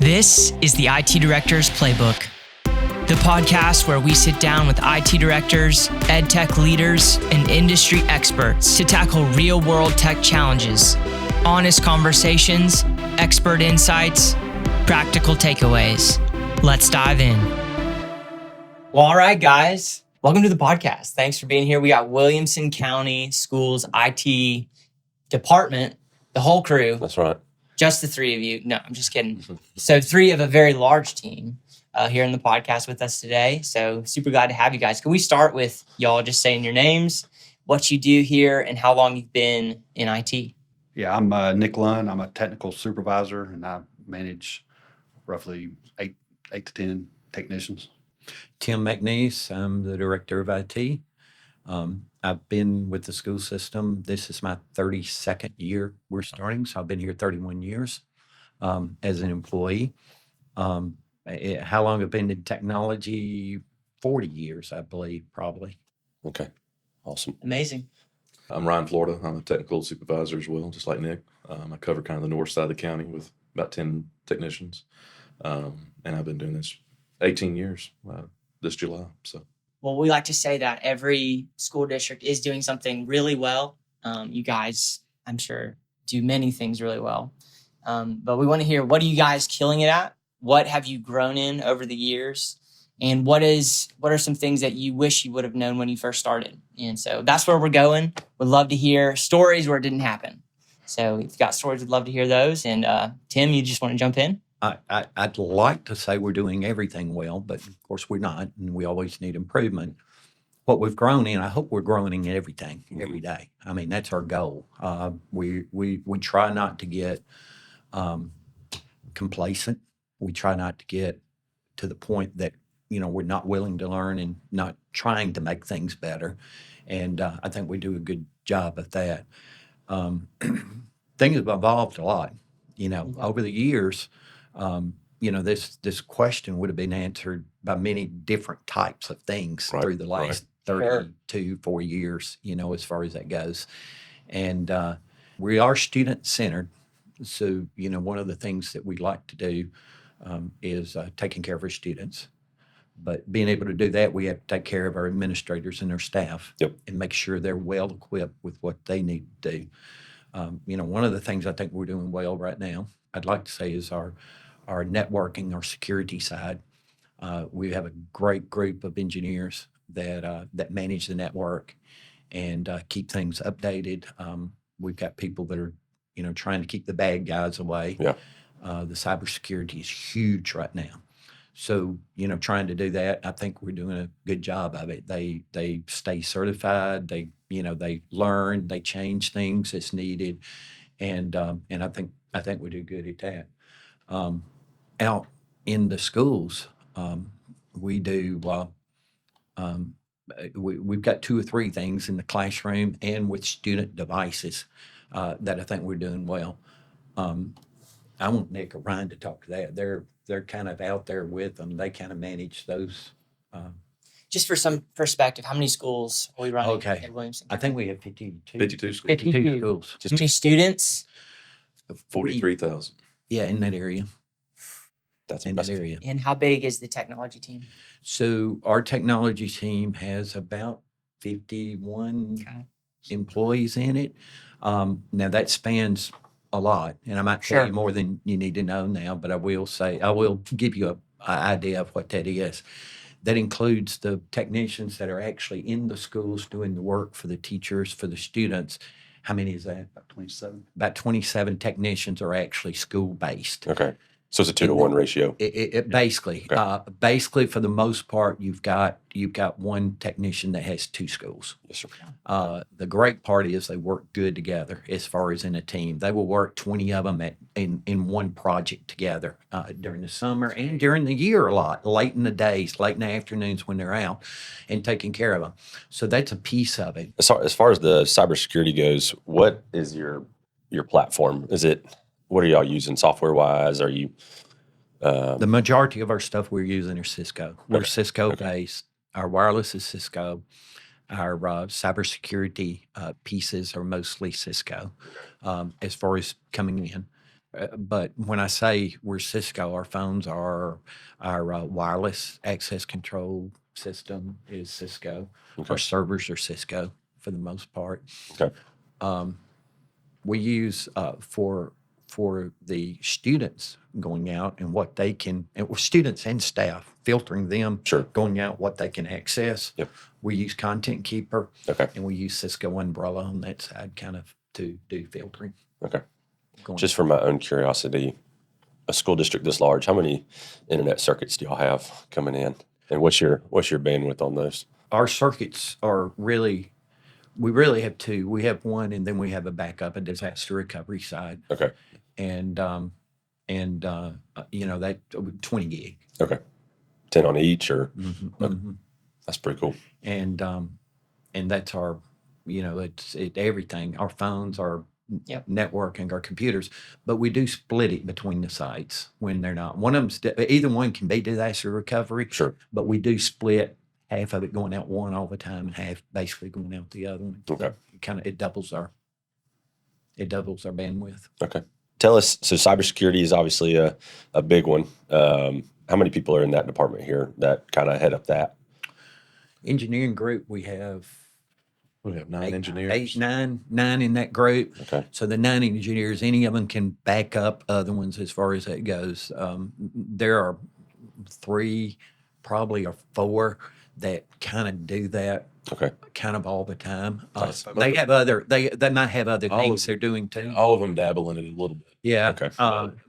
This is the IT Director's Playbook, the podcast where we sit down with IT directors, ed tech leaders, and industry experts to tackle real-world tech challenges, honest conversations, expert insights, practical takeaways. Let's dive in. Well, all right, guys. Welcome to the podcast. Thanks for being here. We got Williamson County Schools IT department, the whole crew. That's right. Just the three of you. No, I'm just kidding. So three of a very large team here in the podcast with us today. So super glad to have you guys. Can we start with y'all just saying your names, what you do here, and how long you've been in IT? Yeah, I'm Nick Lunn. I'm a technical supervisor, and I manage roughly eight to 10 technicians. Tim McNeese. I'm the director of IT. I've been with the school system. This is my 32nd year we're starting, so I've been here 31 years as an employee. How long I've been in technology? 40 years, I believe, probably. Okay. Awesome. Amazing. I'm Ryan, Florida. I'm a technical supervisor as well, just like Nick. I cover kind of the north side of the county with about 10 technicians. And I've been doing this 18 years this July. So. Well, we like to say that every school district is doing something really well. You guys, I'm sure, do many things really well. But we want to hear, what are you guys killing it at? What have you grown in over the years? And what are some things that you wish you would have known when you first started? And so that's where we're going. We'd love to hear stories where it didn't happen. So if you've got stories, we'd love to hear those. And Tim, you just want to jump in? I'd like to say we're doing everything well, but of course we're not, and we always need improvement. What we've grown in, I hope we're growing in everything every day. I mean, that's our goal. We try not to get complacent. We try not to get to the point that, we're not willing to learn and not trying to make things better. And I think we do a good job at that. Things have evolved a lot, over the years. This question would have been answered by many different types of things through the last 4 years, as far as that goes. And we are student-centered. So, one of the things that we like to do is taking care of our students. But being able to do that, we have to take care of our administrators and our staff and make sure they're well equipped with what they need to do. One of the things I think we're doing well right now, I'd like to say, is our networking, our security side. We have a great group of engineers that manage the network and keep things updated. We've got people that are, trying to keep the bad guys away. Yeah. The cybersecurity is huge right now. So, trying to do that, I think we're doing a good job of it. They stay certified. They learn. They change things as needed, and I think we do good at that. Out in the schools, we do. We've got 2 or 3 things in the classroom and with student devices that I think we're doing well. I want Nick or Ryan to talk to that. They're kind of out there with them. They kind of manage those. Just for some perspective, how many schools are we running at Williamson County? I think we have 52. 52 schools. 52 schools. How many students? 43,000. Yeah, in that area. That's in that area. And how big is the technology team? So our technology team has about 51 employees in it. Now that spans a lot, and I might tell you more than you need to know now, but I will give you an idea of what that is. That includes the technicians that are actually in the schools doing the work for the teachers, for the students. How many is that? About 27. About 27 technicians are actually school-based. Okay. So it's a 2-to-1 ratio. It basically, for the most part, you've got one technician that has 2 schools. Yes, sir. The great part is they work good together as far as in a team. They will work 20 of them in one project together during the summer and during the year a lot, late in the days, late in the afternoons when they're out and taking care of them. So that's a piece of it. As far as the cybersecurity goes, what is your platform? What are y'all using software-wise? Are you... The majority of our stuff we're using are Cisco. We're Cisco-based. Our wireless is Cisco. Our cybersecurity pieces are mostly Cisco as far as coming in. But when I say we're Cisco, our phones are our wireless access control system is Cisco. Okay. Our servers are Cisco for the most part. Okay. We use for the students going out and what they can, and with students and staff, filtering them, Sure. going out what they can access. Yep. We use Content Keeper, Okay. and we use Cisco Umbrella on that side, kind of to do filtering. Okay. Going Just for my own curiosity, a school district this large, how many internet circuits do y'all have coming in? And what's your bandwidth on those? Our circuits are we really have two. We have one, and then we have a backup, a disaster recovery side, Okay. and that 20 gig. Okay. 10 on each, or Okay. that's pretty cool. And that's our, it's everything. Our phones, our networking, our computers, but we do split it between the sites when they're not. One of them, either one can be disaster recovery. Sure. But we do split half of it going out one all the time and half basically going out the other one. Okay. It doubles our bandwidth. Okay. Tell us, so cybersecurity is obviously a big one. How many people are in that department here that kind of head up that? Engineering group, we have We have 9 engineers. nine in that group. Okay. So the 9 engineers, any of them can back up other ones as far as that goes. There are 3, probably or 4 that kind of do that Okay. kind of all the time. Nice. They might have other All things of- they're doing too. All of them dabble in it a little bit. Yeah. Okay.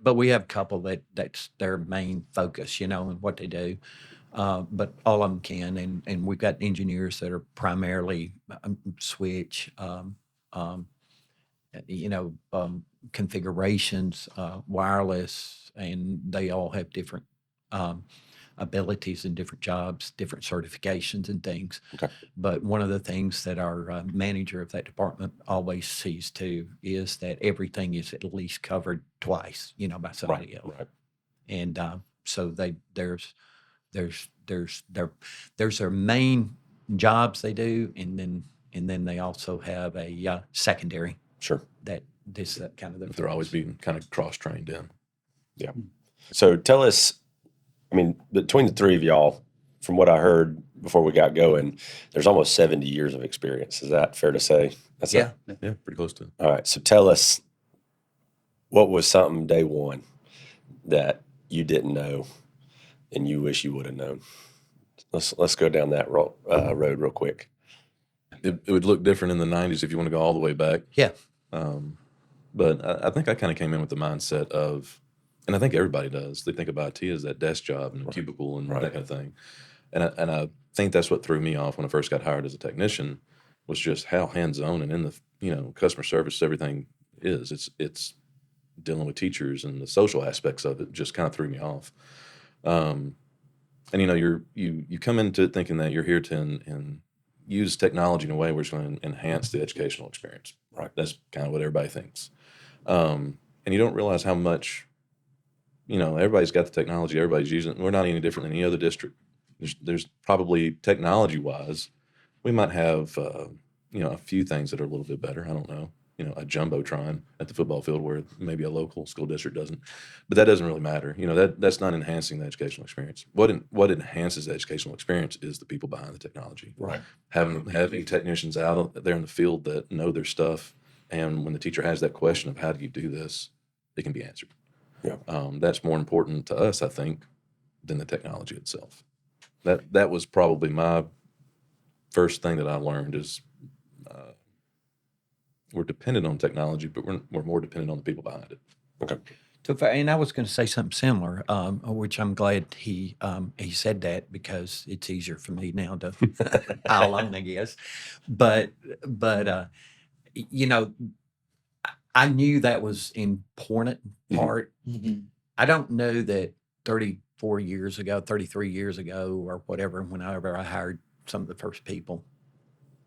But we have a couple that's their main focus, and what they do. But all of them can, and we've got engineers that are primarily switch, configurations, wireless, and they all have different abilities and different jobs, different certifications and things. Okay. But one of the things that our manager of that department always sees to is that everything is at least covered twice, by somebody else. Right. And so there's their main jobs they do, and then they also have a secondary Sure. that kind of If they're always being kind of cross-trained in. So tell us, between the 3 of y'all, from what I heard before we got going, there's almost 70 years of experience. Is that fair to say? Yeah. Yeah, pretty close to it. All right. So tell us, what was something day one that you didn't know and you wish you would have known? Let's go down that road real quick. It would look different in the 90s if you want to go all the way back. Yeah. But I think I kind of came in with the mindset of, and I think everybody does, they think of IT as that desk job and a cubicle and Right. that kind of thing. And I think that's what threw me off when I first got hired as a technician, was just how hands-on and in the customer service everything is. It's dealing with teachers, and the social aspects of it just kind of threw me off. And you come into it thinking that you're here to use technology in a way where it's going to enhance the educational experience. Right. That's kind of what everybody thinks. And you don't realize how much, everybody's got the technology, everybody's using it. We're not any different than any other district. There's probably technology-wise, we might have, a few things that are a little bit better. I don't know. A jumbotron at the football field where maybe a local school district doesn't, but that doesn't really matter. That's not enhancing the educational experience. What enhances the educational experience is the people behind the technology. Right. Having technicians out there in the field that know their stuff, and when the teacher has that question of how do you do this, it can be answered. Yeah. That's more important to us, I think, than the technology itself. That was probably my first thing that I learned is we're dependent on technology, but we're more dependent on the people behind it. Okay. And I was going to say something similar, which I'm glad he said that, because it's easier for me now to pile on, I guess. But I knew that was important part. I don't know that 33 years ago, or whatever, whenever I hired some of the first people,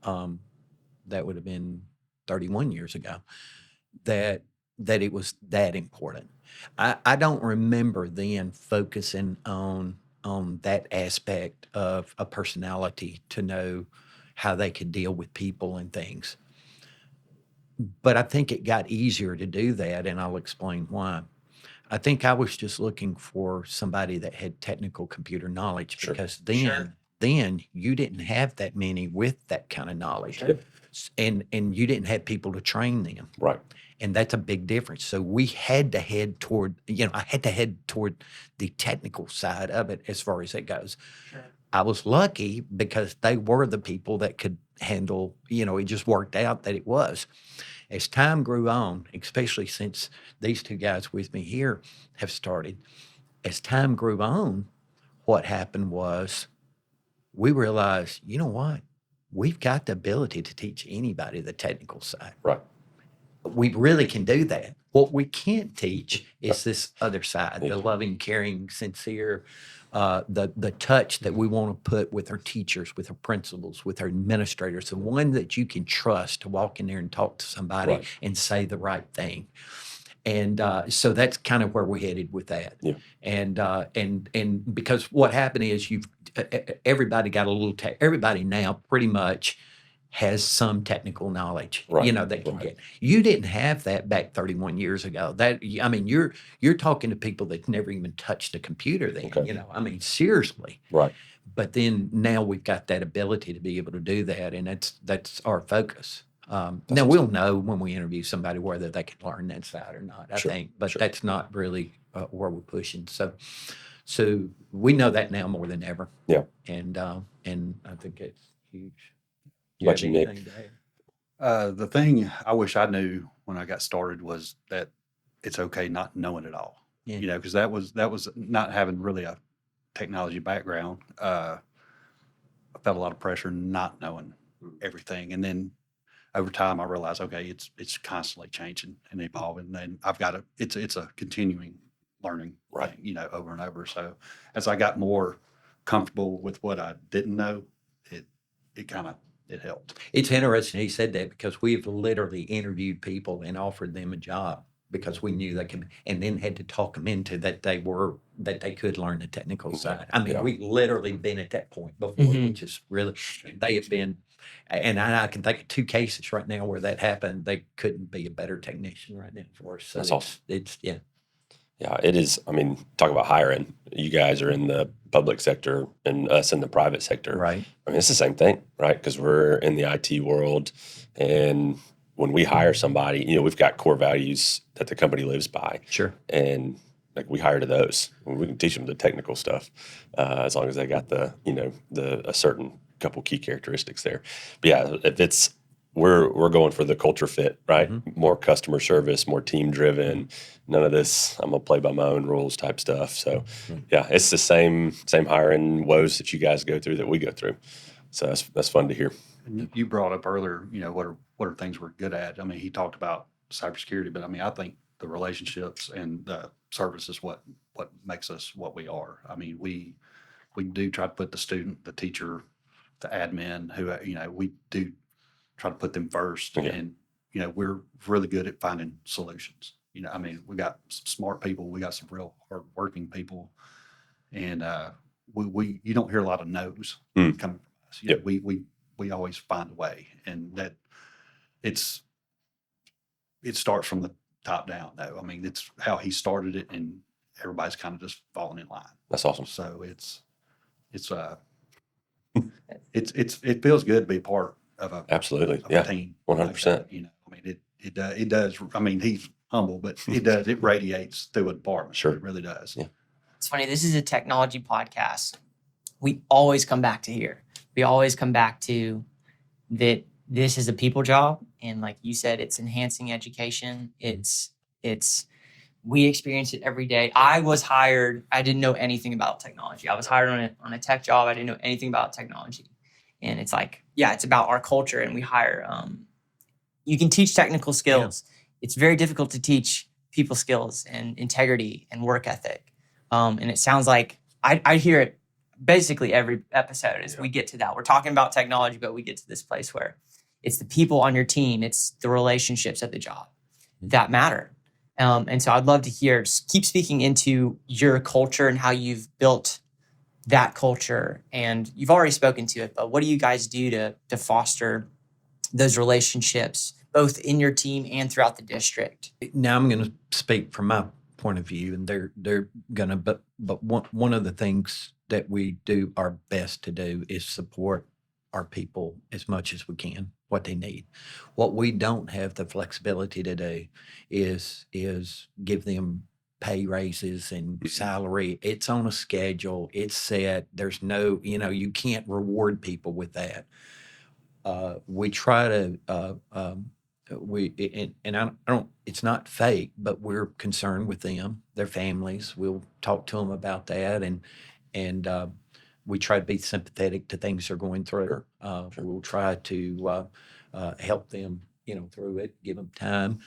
that would have been 31 years ago, that it was that important. I don't remember then focusing on that aspect of a personality to know how they could deal with people and things. But I think it got easier to do that, and I'll explain why. I think I was just looking for somebody that had technical computer knowledge Sure. because then you didn't have that many with that kind of knowledge. And you didn't have people to train them. Right. And that's a big difference. So we had to head toward, I had to head toward the technical side of it as far as it goes. Sure. I was lucky because they were the people that could handle, it just worked out that it was. As time grew on, especially since these two guys with me here have started, as time grew on, what happened was we realized, you know what? We've got the ability to teach anybody the technical side. Right. We really can do that. What we can't teach is this other side, the loving, caring, sincere, the touch that we want to put with our teachers, with our principals, with our administrators, the one that you can trust to walk in there and talk to somebody and say the right thing. And so that's kind of where we're headed with that. Yeah. And because what happened is everybody got a little everybody now pretty much has some technical knowledge, they can get. You didn't have that back 31 years ago. You're talking to people that never even touched a computer then, seriously. Right. But then now we've got that ability to be able to do that, and that's our focus. Now we'll know when we interview somebody whether they can learn that side or not, I think, but that's not really where we're pushing. So we know that now more than ever. Yeah. And I think it's huge. What you Nick? The thing I wish I knew when I got started was that it's okay not knowing it all. Yeah. Because that was not having really a technology background. I felt a lot of pressure not knowing everything, and then over time I realized, okay, it's constantly changing and evolving, and I've got it's a continuing learning thing, over and over. So as I got more comfortable with what I didn't know, it helped. It's interesting he said that because we've literally interviewed people and offered them a job because we knew they could, and then had to talk them into that they could learn the technical side. We've literally been at that point before, which is really, they have been, and I can think of two cases right now where that happened. They couldn't be a better technician right now for us. So that's awesome. Yeah, it is. Talk about hiring. You guys are in the public sector and us in the private sector. Right. It's the same thing, right? Because we're in the IT world, and when we hire somebody, we've got core values that the company lives by. Sure. And we hire to those. We can teach them the technical stuff as long as they got a certain couple key characteristics there. But yeah, if it's we're going for the culture fit, right? Mm-hmm. More customer service, more team driven. None of this I'm gonna play by my own rules type stuff. So yeah, it's the same hiring woes that you guys go through that we go through. So that's fun to hear. And you brought up earlier, what are things we're good at? He talked about cybersecurity, but I think the relationships and the service is what makes us what we are. We do try to put the student, the teacher, the admin, who we do try to put them first, and we're really good at finding solutions. We got some smart people, we got some real hardworking people, and you don't hear a lot of no's coming from us. We always find a way, and that it starts from the top down. Though it's how he started it, and everybody's kind of just falling in line. That's awesome. So it feels good to be part of a absolutely of a team. 100%. It does. He's humble, but it does. It radiates through a department. Sure, it really does. Yeah. It's funny. This is a technology podcast. We always come back to here. We always come back to that. This is a people job, and like you said, it's enhancing education. It's we experience it every day. I was hired. I didn't know anything about technology. I was hired on a tech job. I didn't know anything about technology. And it's like, it's about our culture, and we hire. You can teach technical skills. Yeah. It's very difficult to teach people skills and integrity and work ethic. And it sounds like I hear it basically every episode as we get to that. We're talking about technology, but we get to this place where it's the people on your team, it's the relationships at the job that matter. And so I'd love to keep speaking into your culture and how you've built that culture. And you've already spoken to it, but what do you guys do to foster those relationships, both in your team and throughout the district? Now I'm going to speak from point of view, and they're gonna. But one of the things that we do our best to do is support our people as much as we can, what they need. What we don't have the flexibility to do is give them pay raises and salary. It's on a schedule. It's set. There's no, you can't reward people with that. We try to, I don't, it's not fake, but we're concerned with them, their families. We'll talk to them about that. And we try to be sympathetic to things they're going through. We'll try to help them, through it, give them time.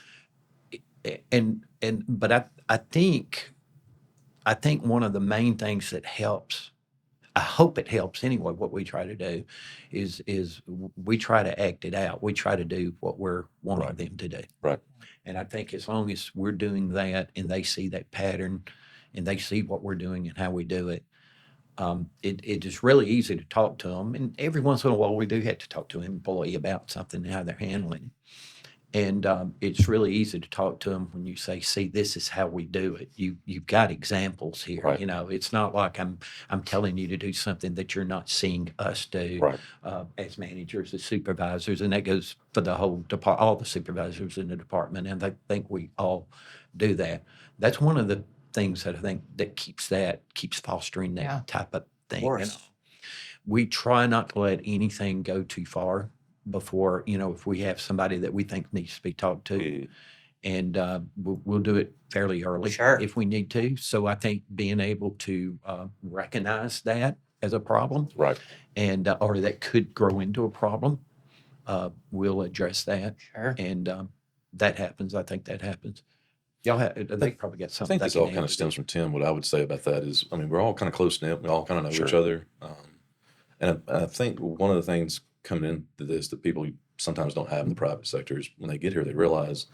But I think one of the main things that helps, I hope it helps anyway, what we try to do is we try to act it out. We try to do what we're wanting them to do. Right. And I think as long as we're doing that and they see that pattern and they see what we're doing and how we do it, it is really easy to talk to them. And every once in a while, we do have to talk to an employee about something and how they're handling it. And it's really easy to talk to them when you say, "See, this is how we do it." You've got examples here. Right. It's not like I'm telling you to do something that you're not seeing us do as managers, as supervisors, and that goes for the whole department, all the supervisors in the department. And I think we all do that. That's one of the things that I think that keeps fostering that type of thing. We try not to let anything go too far before, if we have somebody that we think needs to be talked to, and we'll do it fairly early if we need to. So I think being able to recognize that as a problem, and or that could grow into a problem, we'll address that. And that happens. I think that happens. Y'all they probably got I something. think this all kind of stems from Tim. What I would say about that is, we're all kind of close knit. We all kind of know each other. And I think one of the things coming into this that people sometimes don't have in the private sector is when they get here, they realize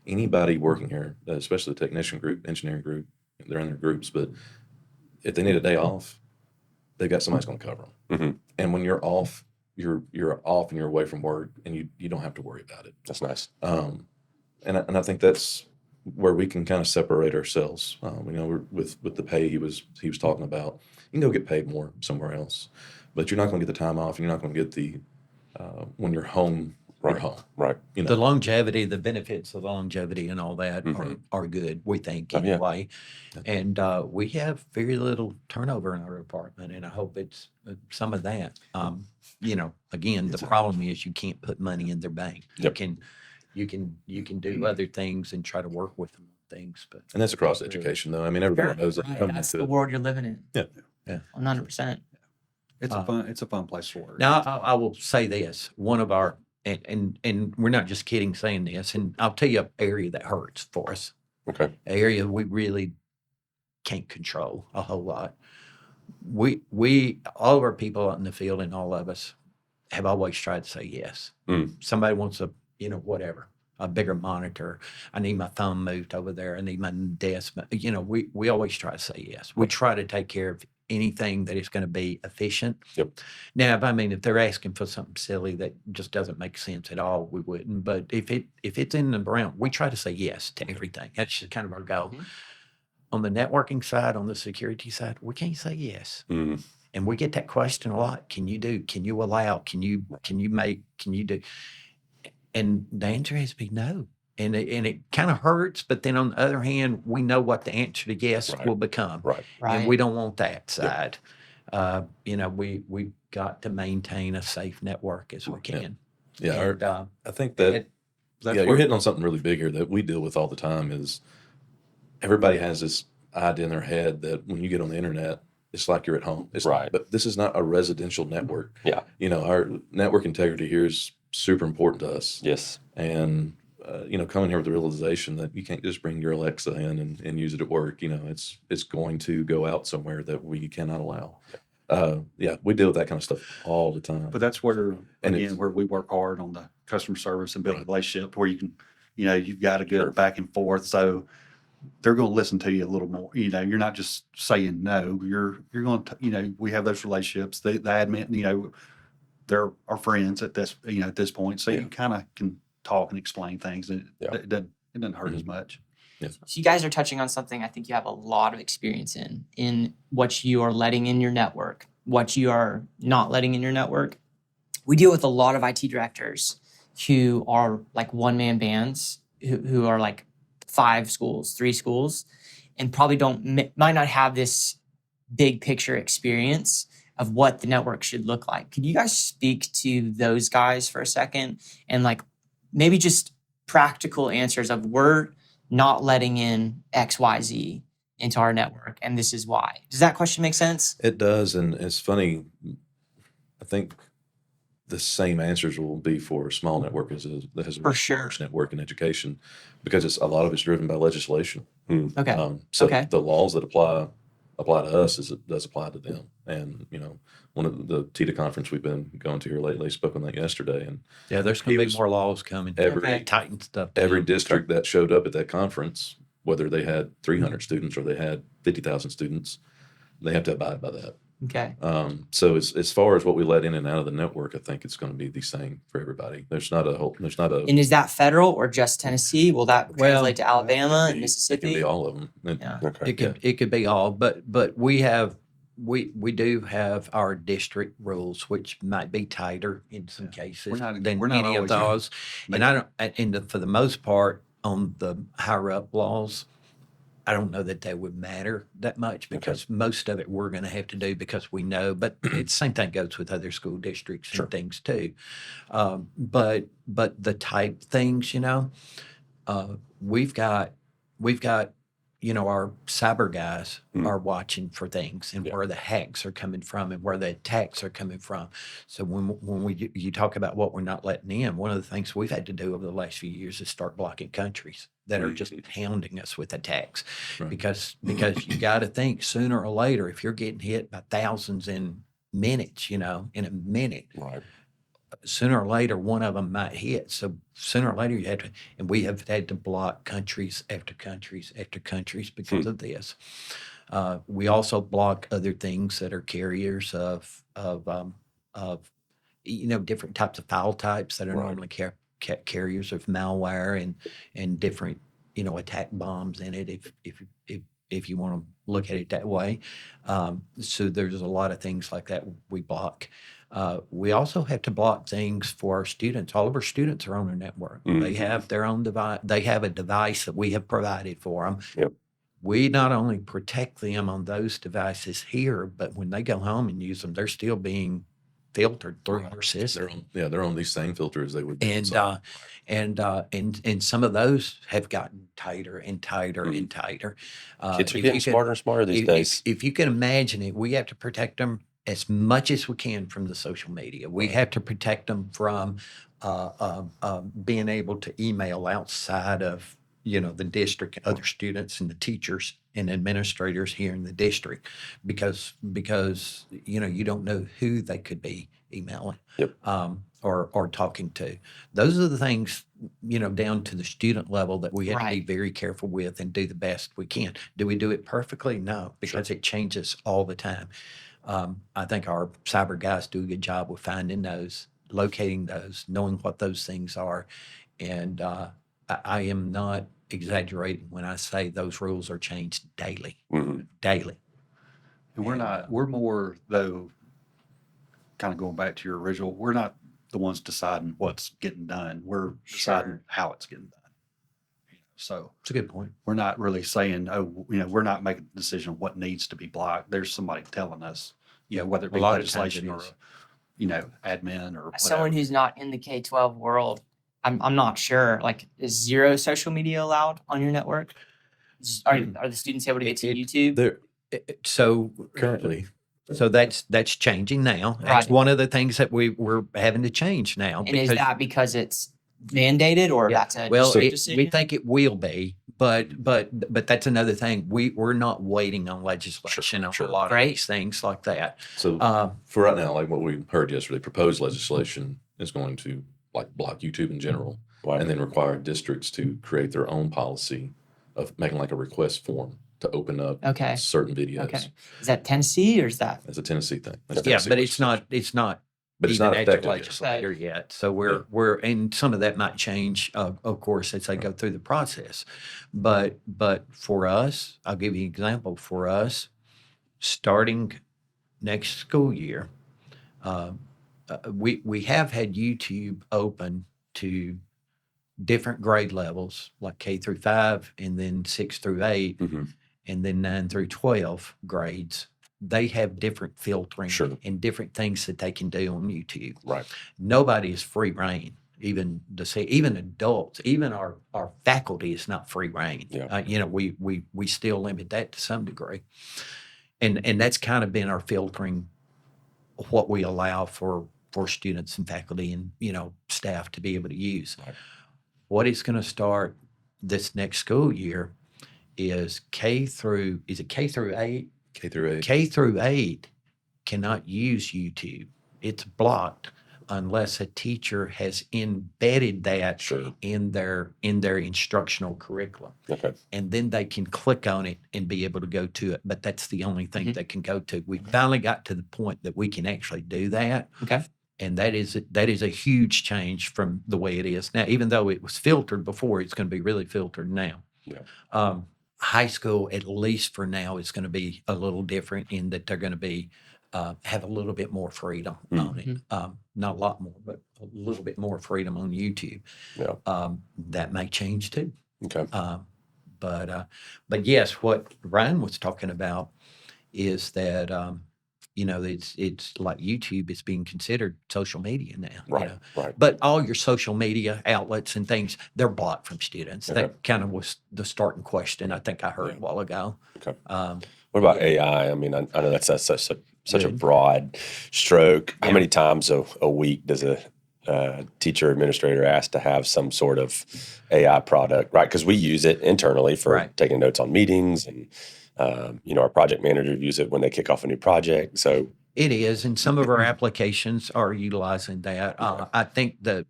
anybody working here, especially the technician group, engineering group, they're in their groups, but if they need a day off, they've got somebody's going to cover them. Mm-hmm. And when you're off, you're off and you're away from work, and you don't have to worry about it. That's nice. And I think that's where we can kind of separate ourselves. We're with the pay he was talking about. You can go get paid more somewhere else, but you're not going to get the time off, and you're not going to get the when you're home. You're home. Right. The longevity, the benefits of longevity, and all that are good. We think anyway, and we have very little turnover in our department, and I hope it's some of that. Again, the problem is you can't put money in their bank. Yep. You can do other things and try to work with them on things, but And that's across education, though. Everybody knows that. That's the world you're living in. Yeah. 100%. It's a fun place to work. Now I will say this: one of our and we're not just kidding saying this, and I'll tell you an area that hurts for us. Okay. An area we really can't control a whole lot. We all of our people out in the field, and all of us have always tried to say yes. Somebody wants whatever, a bigger monitor. I need my thumb moved over there. I need my desk. We always try to say yes. We try to take care of anything that is going to be efficient. Yep. Now, if they're asking for something silly that just doesn't make sense at all, we wouldn't. But if it's in the realm, we try to say yes to everything. That's just kind of our goal. Mm-hmm. On the networking side, on the security side, we can't say yes. Mm-hmm. And we get that question a lot. Can you do? Can you allow? Can you make? Can you do? And the answer has to be no. And it kind of hurts, but then on the other hand, we know what the answer to yes will become. Right. And we don't want that side. We've got to maintain a safe network as we can. Yeah. And, I think that you're hitting on something really big here that we deal with all the time. Is everybody has this idea in their head that when you get on the internet, it's like you're at home. It's Right. But this is not a residential network. Yeah. Our network integrity here is super important to us. Yes. And coming here with the realization that you can't just bring your Alexa in and use it at work. It's going to go out somewhere that we cannot allow. We deal with that kind of stuff all the time. But that's where, And again, where we work hard on the customer service and building a relationship where you can, you've got a good back and forth. So they're going to listen to you a little more. You're not just saying no. You're going to, we have those relationships. The admin, they're our friends at this point. So you kind of can talk and explain things. And it doesn't hurt as much. Yeah. So you guys are touching on something I think you have a lot of experience in what you are letting in your network, what you are not letting in your network. We deal with a lot of IT directors who are like one-man bands, who are like 5 schools, 3 schools, and probably might not have this big picture experience of what the network should look like. Could you guys speak to those guys for a second and like maybe just practical answers of we're not letting in XYZ into our network and this is why? Does that question make sense? It does, and it's funny. I think the same answers will be for a small network as that has a For sure. large network in education, because a lot of it's driven by legislation. Okay. So Okay. the laws that apply to us does apply to them. And one of the TITA conference we've been going to here lately, spoke on that yesterday, and Yeah, there's going to He be was- more laws coming. every- Tighten stuff down. every district that showed up at that conference, whether they had 300 students or they had 50,000 students, they have to abide by that. Okay. So as far as what we let in and out of the network, I think it's going to be the same for everybody. There's not a And is that federal or just Tennessee? Will that Well, translate to Alabama and it can Mississippi? be all of them. Yeah. Okay. It could be all, but we do have our district rules, which might be tighter in some cases We're not any of always those. And I don't, for the most part, on the higher up laws, I don't know that they would matter that much because most of it we're going to have to do because we know. But it's same thing goes with other school districts and things too. But the type things, we've got our cyber guys are watching for things and where the hacks are coming from and where the attacks are coming from. So when you talk about what we're not letting in, one of the things we've had to do over the last few years is start blocking countries that are just pounding us with attacks. Right. Because you got to think sooner or later, if you're getting hit by thousands in minutes, in a minute, Right. sooner or later, one of them might hit. So sooner or later, you have to, and we have had to block countries after countries after countries because of this. We also block other things that are carriers of different types of file types that are Right. normally carriers of malware and different, attack bombs in it. If you want to look at it that way. So there's a lot of things like that we block. We also have to block things for our students. All of our students are on our network. They have their own device. They have a device that we have provided for them. Yep. We not only protect them on those devices here, but when they go home and use them, they're still being filtered through our system. They're on these same filters they would be. And some of those have gotten tighter and tighter and tighter. Kids are if getting you can- smarter and smarter these days. If you can imagine it, we have to protect them as much as we can from the social media. We have to protect them from being able to email outside of the district, other students and the teachers and administrators here in the district, because you don't know who they could be emailing or talking to. Those are the things down to the student level that we have to be Right. very careful with and do the best we can. Do we do it perfectly? No, because it changes all the time. I think our cyber guys do a good job with finding those, locating those, knowing what those things are. And I am not exaggerating when I say those rules are changed daily. Daily. And we're more, though, kind of going back to your original, we're not the ones deciding what's getting done. We're deciding how it's getting done. So It's a good point. we're not really saying, we're not making the decision what needs to be blocked. There's somebody telling us, whether it A be lot of times legislation it or, is. admin or As someone whatever. who's not in the K-12 world, I'm not sure. Like, is 0 social media allowed on your network? Are the students able to get to YouTube? They're So currently. So that's changing now. That's Right. one of the things that we're having to change now. And is that because it's mandated or that's a well, district we decision? think it will be, but that's another thing. We're not waiting on legislation on Sure. a lot of Great. these things like that. So for right now, like what we heard yesterday, proposed legislation is going to block YouTube in general, Right. and then require districts to create their own policy of making like a request form to open up Okay. certain videos. Okay. Is that Tennessee or is that? That's a Tennessee thing. That's Yeah, Tennessee but it's not But it's even not at the effective yet. legislature yet. So we're and some of that might change, of course, as they go through the process. But for us, I'll give you an example. For us, starting next school year, we have had YouTube open to different grade levels, like K through 5, and then 6 through 8, Mm-hmm. and then 9 through 12 grades. They have different filtering Sure. and different things that they can do on YouTube. Right. Nobody is free reign. Even adults, even our faculty is not free reign. Yeah. We still limit that to some degree, and that's kind of been our filtering, what we allow for students and faculty and staff to be able to use. Right. What is going to start this next school year is K through 8? K through 8. K through 8 cannot use YouTube. It's blocked unless a teacher has embedded that Sure. in their instructional curriculum. Okay. And then they can click on it and be able to go to it. But that's the only thing they can go to. We finally got to the point that we can actually do that. Okay. And that is a huge change from the way it is now. Even though it was filtered before, it's going to be really filtered now. Yeah. High school, at least for now, is going to be a little different in that they're going to be have a little bit more freedom on it. Not a lot more, but a little bit more freedom on YouTube. Yeah. That may change too. Okay. But yes, what Ryan was talking about is that it's like YouTube is being considered social media now. Right. Right. But all your social media outlets and things, they're blocked from students. Okay. That kind of was the starting question I think I heard a while ago. Okay. What about AI? I mean, I know that's such a broad stroke. How many times a week does a teacher administrator ask to have some sort of AI product, right? Because we use it internally for taking notes on meetings, and our project manager use it when they kick off a new project. So it is, and some of our applications are utilizing that. I think the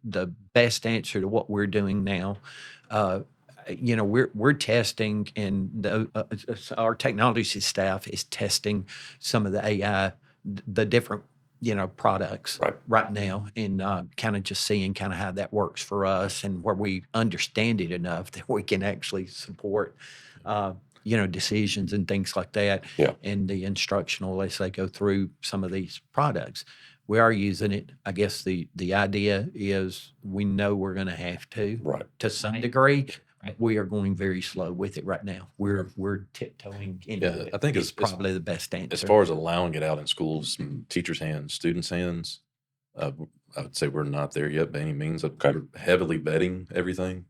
best answer to what we're doing now, we're testing, and our technology staff is testing some of the AI, the different products right now, and kind of just seeing kind of how that works for us, and where we understand it enough that we can actually support decisions and things like that. Yeah. And the instructional as they go through some of these products. We are using it. I guess the idea is we know we're going to have to some degree. Right. We are going very slow with it right now. We're tiptoeing into it. I think it's probably the best answer. As far as allowing it out in schools, teachers' hands, students' hands, I would say we're not there yet by any means. We're heavily vetting everything.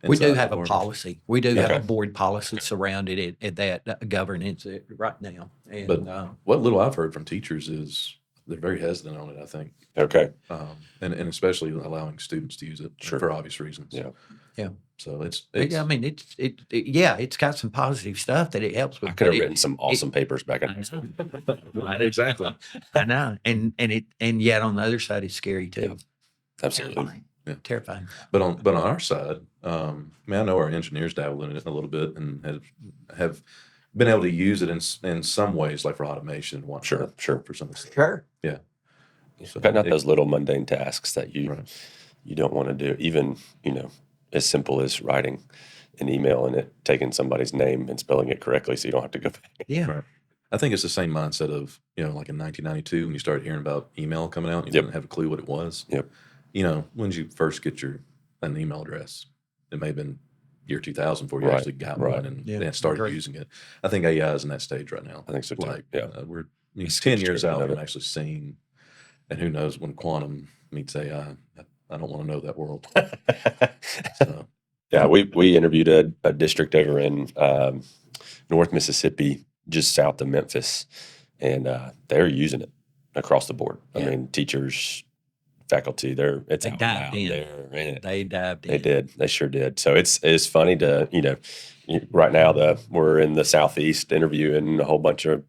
We do have a policy. We do have a board policy surrounded it that governs it right now. And, but what little I've heard from teachers is they're very hesitant on it, I think. Okay. And especially allowing students to use it for obvious reasons. Yeah. Yeah. So it's I mean, it's got some positive stuff that it helps with. I could have written some awesome papers back in. Right, exactly. I know. And yet on the other side, it's scary too. Yeah. Absolutely. Yeah. Terrifying. But on our side, I know our engineers dabble in it a little bit and have been able to use it in some ways, like for automation and whatnot. Sure. For some of the stuff. Sure. Yeah. So Cutting out those little mundane tasks that you don't want to do, even as simple as writing an email and it taking somebody's name and spelling it correctly, so you don't have to go back. Yeah. Right. I think it's the same mindset of like in 1992 when you started hearing about email coming out, you didn't have a clue what it was. Yep. When did you first get an email address? It may have been year 2000 before you actually got one and started using it. I think AI is in that stage right now. I think so too. Like, yeah. We're 10 years out from actually seeing, and who knows when quantum meets AI. I don't want to know that world. So. Yeah, we interviewed a district over in North Mississippi, just south of Memphis, and they're using it across the board. I mean, teachers, faculty, they dived in. They dived in. They did. They sure did. So it's funny to right now we're in the Southeast interviewing a whole bunch of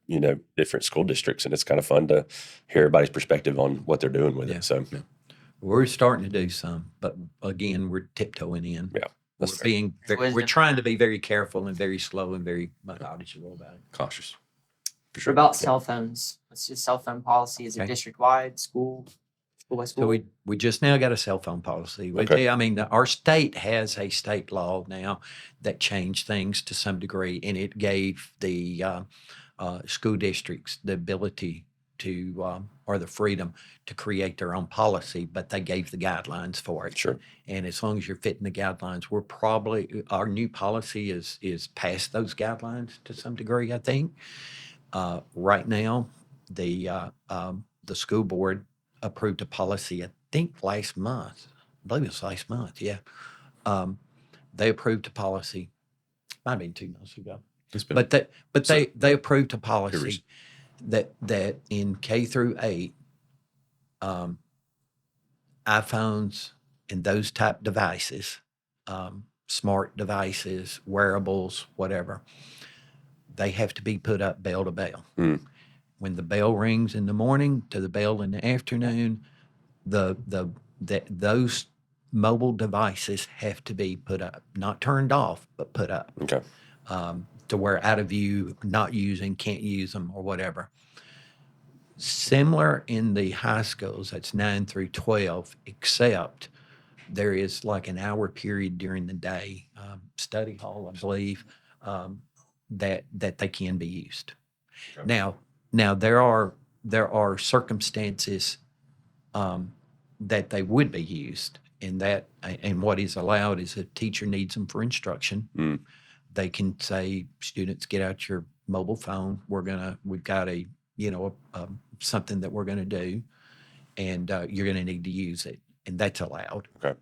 different school districts, and it's kind of fun to hear everybody's perspective on what they're doing with it. So we're starting to do some, but again, we're tiptoeing in. Yeah, we're trying to be very careful and very slow and very methodical about it. Cautious. For What sure. about cell phones? What's your cell phone policy? Is it Okay. district wide, school by school? So we just now got a cell phone policy. Okay. I mean, our state has a state law now that changed things to some degree, and it gave the school districts the ability to or the freedom to create their own policy, but they gave the guidelines for it. Sure. And as long as you're fitting the guidelines, our new policy is past those guidelines to some degree, I think. Right now, the school board approved a policy, I think last month. I believe it was last month, yeah. They approved a policy, might have been 2 months ago. It's been, But So- they approved a policy Curious. that in K through 8, iPhones and those type devices, smart devices, wearables, whatever, they have to be put up bell to bell. Mm. When the bell rings in the morning to the bell in the afternoon, those mobile devices have to be put up, not turned off, but put up. Okay. To where out of view, not using, can't use them or whatever. Similar in the high schools, that's 9 through 12, except there is like an hour period during the day, study hall, I believe, that they can be used. Okay. Now there are circumstances that they would be used, and what is allowed is if a teacher needs them for instruction. Mm. They can say, students, get out your mobile phone. We've got something that we're gonna do, and you're gonna need to use it, and that's allowed. Okay.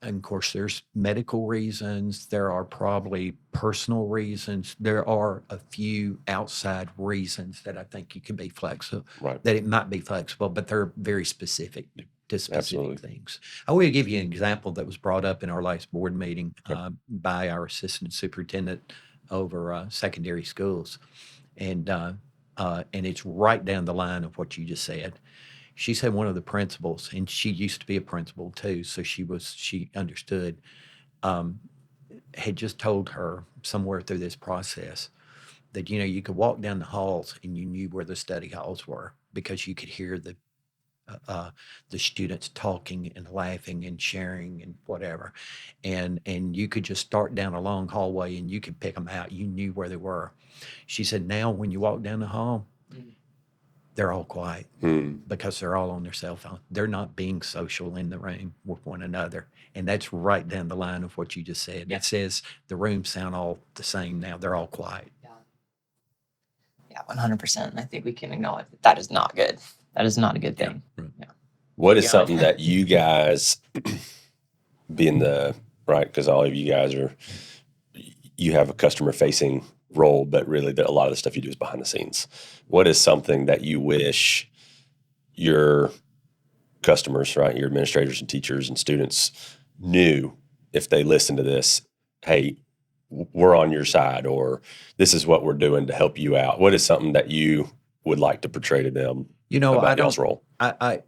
And of course, there's medical reasons. There are probably personal reasons. There are a few outside reasons that I think you can be flexible. Right. That it might be flexible, but they're very specific to specific Absolutely. things. I will give you an example that was brought up in our last board meeting Okay. by our assistant superintendent over secondary schools, and it's right down the line of what you just said. She said one of the principals, and she used to be a principal too, so she understood, had just told her somewhere through this process that, you could walk down the halls and you knew where the study halls were because you could hear the students talking and laughing and sharing and whatever. And you could just start down a long hallway and you could pick them out. You knew where they were. She said, now when you walk down the hall, they're all quiet Mm. because they're all on their cell phone. They're not being social in the room with one another. And that's right down the line of what you just said. Yeah. It says the rooms sound all the same now. They're all quiet. Yeah, 100%. And I think we can acknowledge that is not good. That is not a good thing. What is Yeah. something that you guys, being right, because all of you guys you have a customer facing role, but really a lot of the stuff you do is behind the scenes. What is something that you wish your customers, right, your administrators and teachers and students knew if they listened to this? Hey, we're on your side, or this is what we're doing to help you out. What is something that you would like to portray to them about I y'all's don't, role? I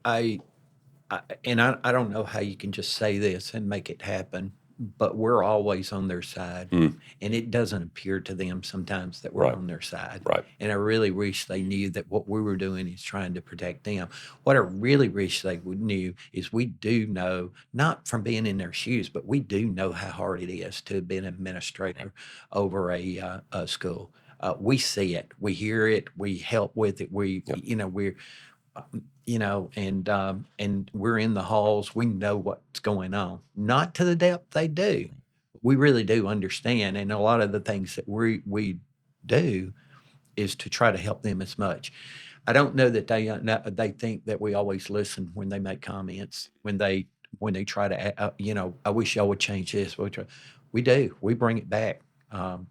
don't know how you can just say this and make it happen, but we're always on their side. Mm. And it doesn't appear to them sometimes that we're Right. on their side. Right. And I really wish they knew that what we were doing is trying to protect them. What I really wish they would knew is we do know, not from being in their shoes, but we do know how hard it is to be an administrator over a school. We see it, we hear it, we help with it. Yep. We're, and we're in the halls. We know what's going on, not to the depth they do. We really do understand, and a lot of the things that we do is to try to help them as much. I don't know that they think that we always listen when they make comments, when they try to, I wish y'all would change this. We do. We bring it back.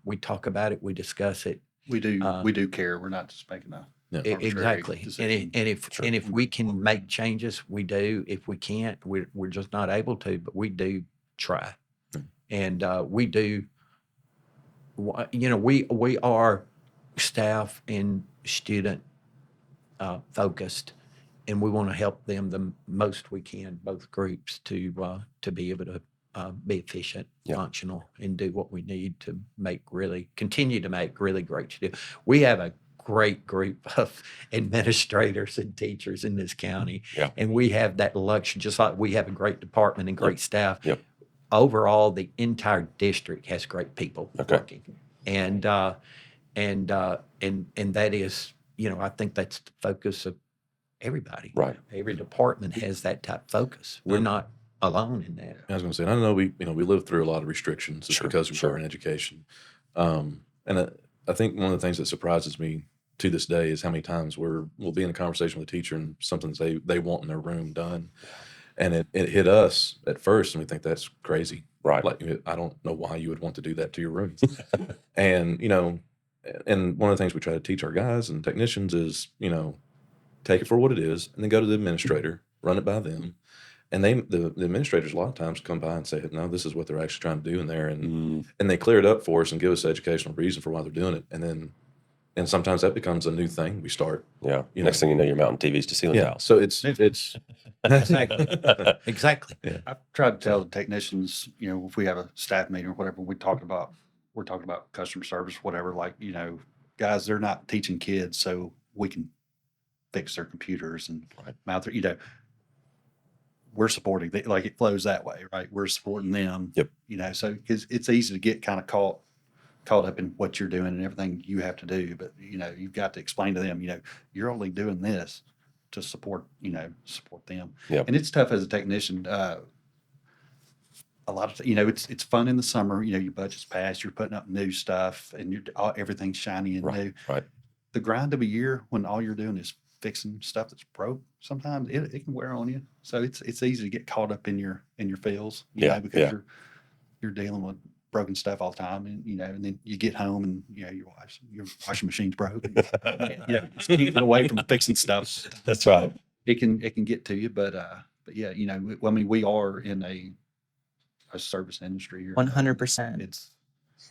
We talk about it. We discuss it. We do care. We're not just making a arbitrary Exactly. decision. And if we can make changes, we do. If we can't, we're just not able to. But we do try, and we do. We are staff and student focused, and we want to help them the most we can, both groups, to be able to be efficient, Yeah. functional, and do what we need to continue to make really great. We have a great group of administrators and teachers in this county. Yeah. And we have that luxury, just like we have a great department and great staff. Yep. Overall, the entire district has great people Okay. working. And that is, I think that's the focus of everybody. Right. Every department has that type of focus. We're not alone in that. I was going to say, and I know we live through a lot of restrictions just Sure, because we sure. are in education. And I think one of the things that surprises me to this day is how many times we'll be in a conversation with a teacher and something they want in their room done. And it hit us at first and we think that's crazy. Right. Like, I don't know why you would want to do that to your room. And, and one of the things we try to teach our guys and technicians is, take it for what it is and then go to the administrator, run it by them. And the administrators a lot of times come by and say, no, this is what they're actually trying to do in there. And they clear it up for us and give us the educational reason for why they're doing it. And sometimes that becomes a new thing we start. Yeah. Next thing you know, you're mounting TVs to ceiling tiles. So it's Exactly. Yeah. I've tried to tell the technicians, if we have a staff meeting or whatever, we're talking about customer service, whatever, like, guys, they're not teaching kids so we can fix their computers and mount their, we're supporting, like it flows that way, right? We're supporting them. Yep. So because it's easy to get kind of caught up in what you're doing and everything you have to do, but you've got to explain to them, you're only doing this to support them. Yep. And it's tough as a technician. A lot of it's fun in the summer. Your budget's passed, you're putting up new stuff, and everything's shiny and new. Right. The grind of a year when all you're doing is fixing stuff that's broke, sometimes it can wear on you. So it's easy to get caught up in your feels, because you're dealing with broken stuff all the time, and and then you get home and your washing machine's broke. Just keep it away from fixing stuff. That's right. It can get to you, but yeah, we are in a service industry here. 100%.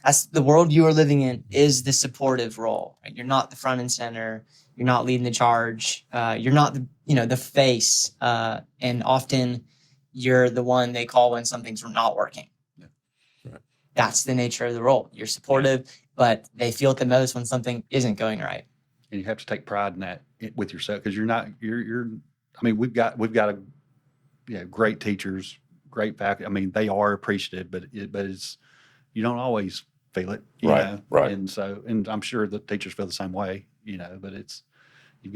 That's the world you are living in, is the supportive role. Right? You're not the front and center. You're not leading the charge. You're not the face. And often you're the one they call when something's not working. Yeah. Right. That's the nature of the role. You're supportive, but they feel it the most when something isn't going right. And you have to take pride in that with yourself, because we've got great teachers, great faculty. I mean, they are appreciative, but it's, you don't always feel it, Right. And I'm sure the teachers feel the same way, but you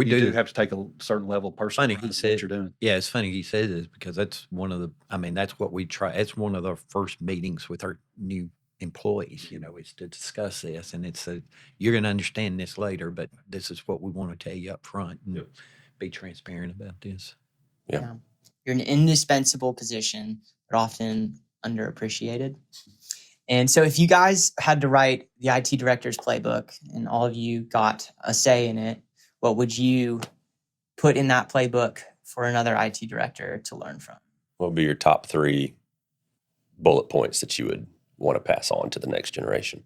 do have to take a certain level of personal pride in what you're doing. Yeah, it's funny he said this, because that's that's what we try. It's one of the first meetings with our new employees, is to discuss this. And it's you're going to understand this later, but this is what we want to tell you up front and be transparent about this. Yeah. You're in an indispensable position, but often underappreciated. And so if you guys had to write the IT director's playbook and all of you got a say in it, what would you put in that playbook for another IT director to learn from? What would be your top 3 bullet points that you would want to pass on to the next generation?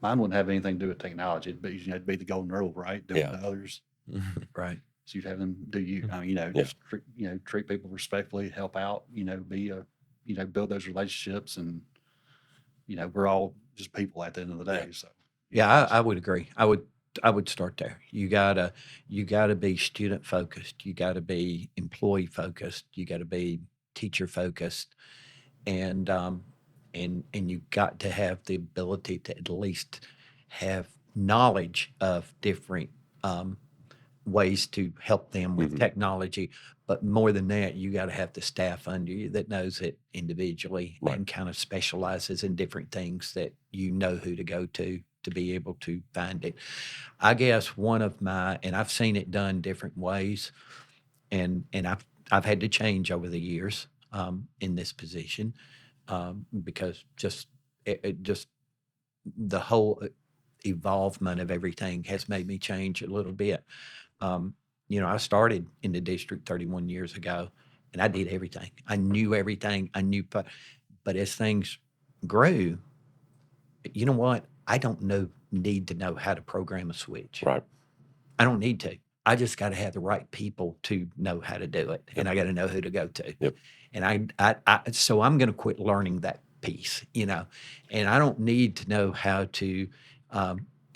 Mine wouldn't have anything to do with technology, but it'd be the golden rule, right? Do it to others. Right. So you'd have them do you. Just treat people respectfully, help out. Build those relationships, and we're all just people at the end of the day. So yeah, I would agree. I would start there. You gotta be student focused. You gotta be employee focused. You gotta be teacher focused, and you got to have the ability to at least have knowledge of different ways to help them with technology. But more than that, you got to have the staff under you that knows it individually and kind of specializes in different things that who to go to be able to find it. I guess one of and I've seen it done different ways, and I've had to change over the years in this position because just the whole evolvement of everything has made me change a little bit. I started in the district 31 years ago, and I did everything. I knew everything. But as things grew, you know what? I don't need to know how to program a switch. Right. I don't need to. I just got to have the right people to know how to do it, and I got to know who to go to. Yep. And so I'm going to quit learning that piece, and I don't need to know how to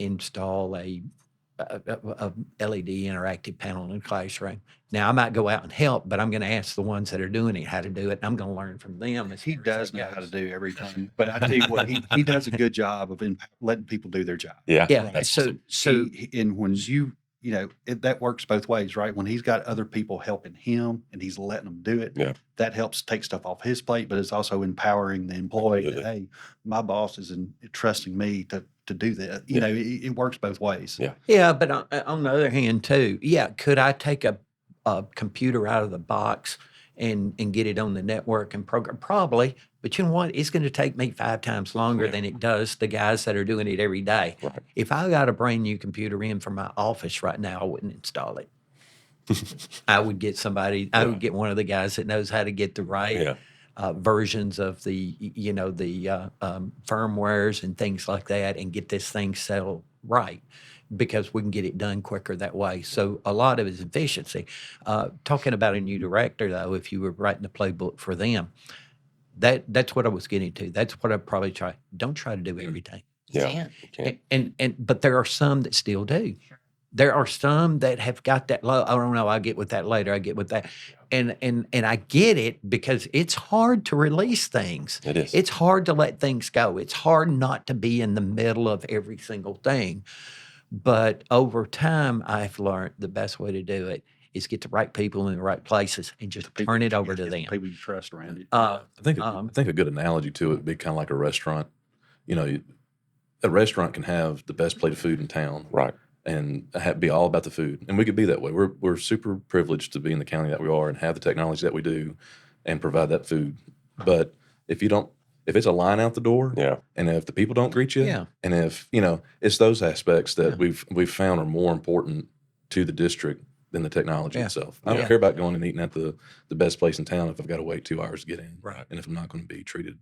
install a LED interactive panel in the classroom. Now, I might go out and help, but I'm going to ask the ones that are doing it how to do it, and I'm going to learn from them. He does know how to do everything, but I tell you what, he does a good job of letting people do their job. Yeah. Yeah. That's So, And when that works both ways, right? When he's got other people helping him and he's letting them do it, Yeah. that helps take stuff off his plate, but it's also empowering the employee that, Absolutely. hey, my boss is trusting me to do that. Yeah. It works both ways. Yeah. yeah, but on the other hand, too, could I take a computer out of the box and get it on the network and program? Probably, but you know what? It's going to take me 5 times longer Yeah. than it does the guys that are doing it every day. Right. If I got a brand new computer in for my office right now, I wouldn't install it. I would get somebody. I would get one of the guys that knows how to get the right Yeah. versions of the firmwares and things like that, and get this thing settled right, because we can get it done quicker that way. So a lot of it is efficiency. Talking about a new director, though, if you were writing a playbook for them, that's what I was getting to. That's what I probably try. Don't try to do everything. Yeah. Can't. You can't. But there are some that still do. There are some that have got that low. I don't know. I'll get with that later. I get with that. And I get it, because it's hard to release things. It is. It's hard to let things go. It's hard not to be in the middle of every single thing. But over time, I've learned the best way to do it is get the right people in the right places and just turn it over to them. People you trust around you. I think a good analogy to it would be kind of like a restaurant. A restaurant can have the best plate of food in town, Right. and be all about the food. And we could be that way. We're super privileged to be in the county that we are and have the technology that we do and provide that food. But if it's a line out the door, Yeah. and if the people don't greet you, Yeah. and if it's those aspects that we've found are more important to the district than the technology Yeah. itself. I don't Yeah. care about going and eating at the best place in town if I've got to wait 2 hours to get in, Right. and if I'm not going to be treated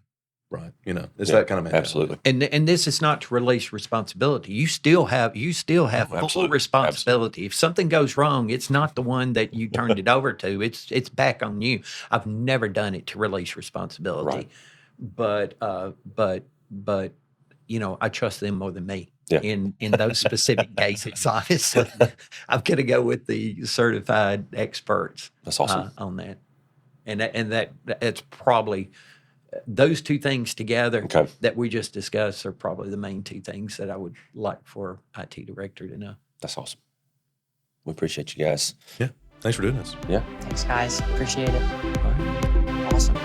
right. It's Yeah, that kind of mentality. Absolutely. And this is not to release responsibility. You still have full absolutely. responsibility. If something goes wrong, it's not the one that you turned it over to. It's back on you. I've never done it to release responsibility, Right. but I trust them more than me. Yeah. In those specific cases, obviously, I'm going to go with the certified experts That's awesome. on that, and that's probably. Those two things together Okay. that we just discussed are probably the main 2 things that I would like for IT director to know. That's awesome. We appreciate you guys. Yeah. Thanks for doing this. Yeah. Thanks, guys. Appreciate it. All right. Awesome.